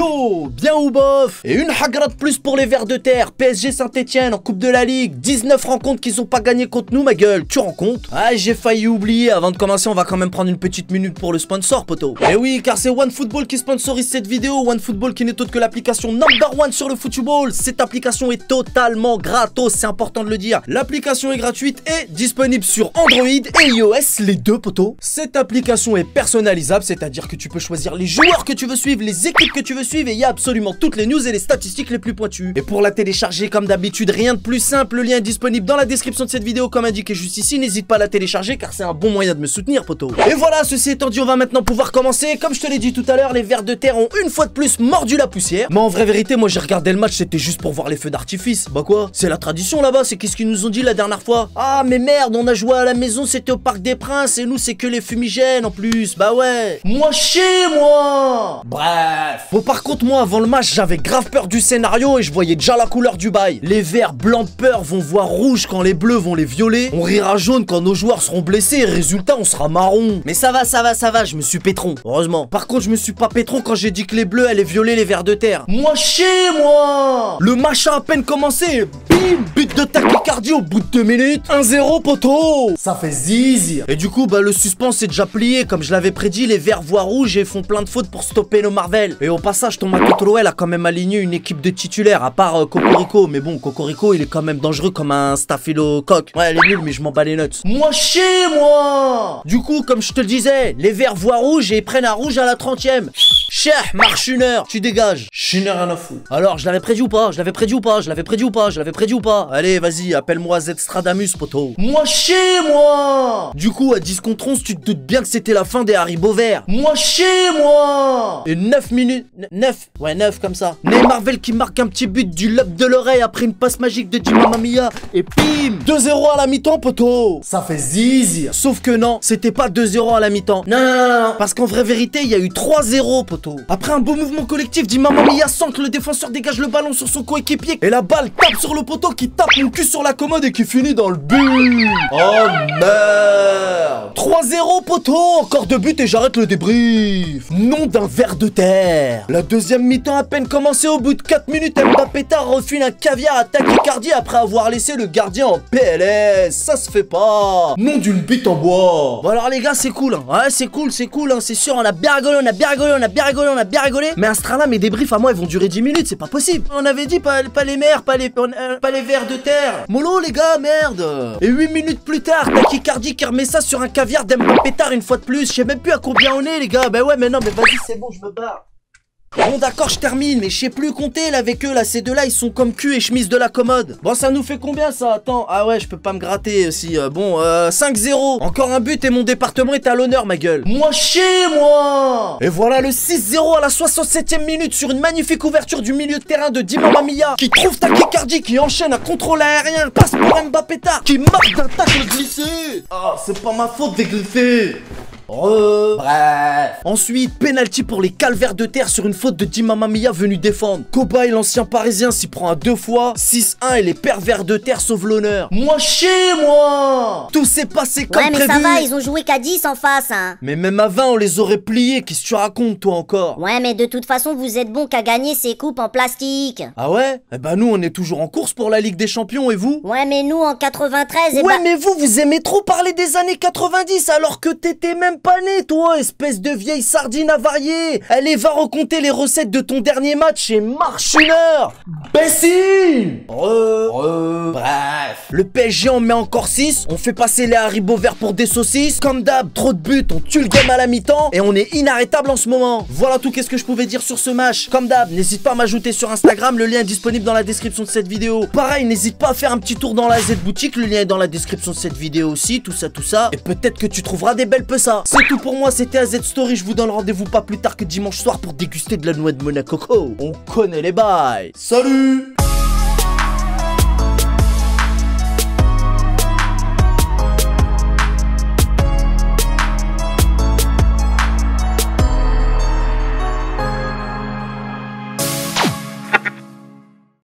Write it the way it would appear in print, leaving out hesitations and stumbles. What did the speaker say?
Yo, bien ou bof? Et une hagra de plus pour les vers de terre. PSG Saint-Etienne en Coupe de la Ligue. 19 rencontres qu'ils ont pas gagné contre nous, ma gueule. Tu rends compte? Ah, j'ai failli oublier. Avant de commencer, on va quand même prendre une petite minute pour le sponsor, poto. Et oui, car c'est OneFootball qui sponsorise cette vidéo. OneFootball qui n'est autre que l'application #1 sur le football. Cette application est totalement gratos, c'est important de le dire. L'application est gratuite et disponible sur Android et iOS, les deux, poto. Cette application est personnalisable, c'est-à-dire que tu peux choisir les joueurs que tu veux suivre, les équipes que tu veux suivre, et il y a absolument toutes les news et les statistiques les plus pointues. Et pour la télécharger, comme d'habitude, rien de plus simple, le lien est disponible dans la description de cette vidéo comme indiqué juste ici. N'hésite pas à la télécharger car c'est un bon moyen de me soutenir, poto. Et voilà, ceci étant dit, on va maintenant pouvoir commencer. Comme je te l'ai dit tout à l'heure, les vers de terre ont une fois de plus mordu la poussière. Mais en vraie vérité, moi j'ai regardé le match, c'était juste pour voir les feux d'artifice. Bah quoi? C'est la tradition là-bas, c'est qu'est-ce qu'ils nous ont dit la dernière fois? Ah mais merde, on a joué à la maison, c'était au Parc des Princes et nous c'est que les fumigènes en plus. Bah ouais. Moi chez moi. Bref. Bon par contre moi avant le match j'avais grave peur du scénario et je voyais déjà la couleur du bail. Les verts blancs de peur vont voir rouge quand les bleus vont les violer. On rira jaune quand nos joueurs seront blessés et résultat on sera marron. Mais ça va, je me suis pétron. Heureusement. Par contre je me suis pas pétron quand j'ai dit que les bleus allaient violer les vers de terre. Moi chez moi. Le match a à peine commencé. Bim, but de tachycardie au bout de 2 minutes. 1-0 poto. Ça fait zizi. Et du coup bah le suspense est déjà plié. Comme je l'avais prédit, les verts voient rouge et font plein de fautes pour stopper nos Marvel. Et au passage ton Matotoroel a quand même aligné une équipe de titulaires à part Cocorico. Mais bon Cocorico il est quand même dangereux comme un staphylocoque. Ouais elle est nulle mais je m'en bats les nuts. Moi chez moi. Du coup comme je te le disais, les verts voient rouge et prennent un rouge à la 30e. Cher, marche une heure, tu dégages. Je n'ai rien à foutre. Alors, je l'avais prédit ou pas? Je l'avais prédit ou pas? Je l'avais prédit ou pas? Je l'avais prédit ou pas? Allez, vas-y, appelle-moi Zstradamus, poto. Moi chez moi. Du coup, à 10 contre 11, tu te doutes bien que c'était la fin des Haribo verts. Moi chez moi. Et 9 minutes. 9. Ouais, 9 comme ça. Neymar Marvel qui marque un petit but du lobe de l'oreille après une passe magique de Di Mamma Mia. Et bim 2-0 à la mi-temps, poto. Ça fait zizi. Sauf que non, c'était pas 2-0 à la mi-temps. Non. Parce qu'en vraie vérité, il y a eu 3-0, poto. Après un beau mouvement collectif, Di Mamma Mia sent que le défenseur dégage le ballon sur son coéquipier et la balle tape sur le poteau qui tape mon cul sur la commode et qui finit dans le but. Oh merde. 3-0 poteau, encore 2 buts et j'arrête le débrief. Nom d'un ver de terre. La deuxième mi-temps à peine commencée, au bout de 4 minutes, Mbappé refile un caviar à tachycardie après avoir laissé le gardien en PLS. Ça se fait pas. Nom d'une bite en bois. Bon alors les gars c'est cool hein. Ouais c'est cool hein. C'est sûr on a bien rigolé, on a bien rigolé. Mais Astrala, mes débriefs à moi ils vont durer 10 minutes, c'est pas possible. On avait dit pas les mers, pas les vers de terre. Mollo les gars, merde. Et 8 minutes plus tard, tachycardie qui remet ça sur un caviar d'Mbappé une fois de plus. Je sais même plus à combien on est les gars. Bah ouais mais non mais vas-y c'est bon, je me barre. Bon d'accord je termine, mais je sais plus compter là avec eux là, ces deux là ils sont comme cul et chemise de la commode. Bon ça nous fait combien ça? Attends, ah ouais je peux pas me gratter aussi, bon 5-0. Encore un but et mon département est à l'honneur ma gueule. Moi chez moi. Et voilà le 6-0 à la 67e minute sur une magnifique ouverture du milieu de terrain de Di Mamma Mia qui trouve tachycardie, qui enchaîne un contrôle aérien, passe pour Mbappé qui marque d'un tacle glissé. Ah c'est pas ma faute des griffés. Bref. Ensuite, penalty pour les calvaires de terre sur une faute de Di Mamma Mia venu défendre. Cobaye, l'ancien parisien, s'y prend à 2 fois. 6-1 et les pervers de terre sauvent l'honneur. Moi chez moi. Tout s'est passé comme prévu. Ouais mais ça va, ils ont joué qu'à 10 en face hein. Mais même à 20 on les aurait pliés. Qu'est-ce que tu racontes toi encore? Ouais mais de toute façon vous êtes bon qu'à gagner ces coupes en plastique. Ah ouais? Eh ben nous on est toujours en course pour la Ligue des Champions et vous? Ouais mais nous en 93 ouais mais vous aimez trop parler des années 90 alors que t'étais même pas né toi, espèce de vieille sardine avariée. Allez va raconter les recettes de ton dernier match et marche une heure. Bécile. Bref. Le PSG en met encore 6. On fait passer les Haribo verts pour des saucisses. Comme d'hab, trop de buts, on tue le game à la mi-temps et on est inarrêtable en ce moment. Voilà tout qu'est-ce que je pouvais dire sur ce match. Comme d'hab, n'hésite pas à m'ajouter sur Instagram, le lien est disponible dans la description de cette vidéo. Pareil, n'hésite pas à faire un petit tour dans la Z boutique, le lien est dans la description de cette vidéo aussi, tout ça. Et peut-être que tu trouveras des belles pessas. C'est tout pour moi, c'était AZ Story, je vous donne rendez-vous pas plus tard que dimanche soir pour déguster de la noix de Monaco. On connaît les bails. Salut!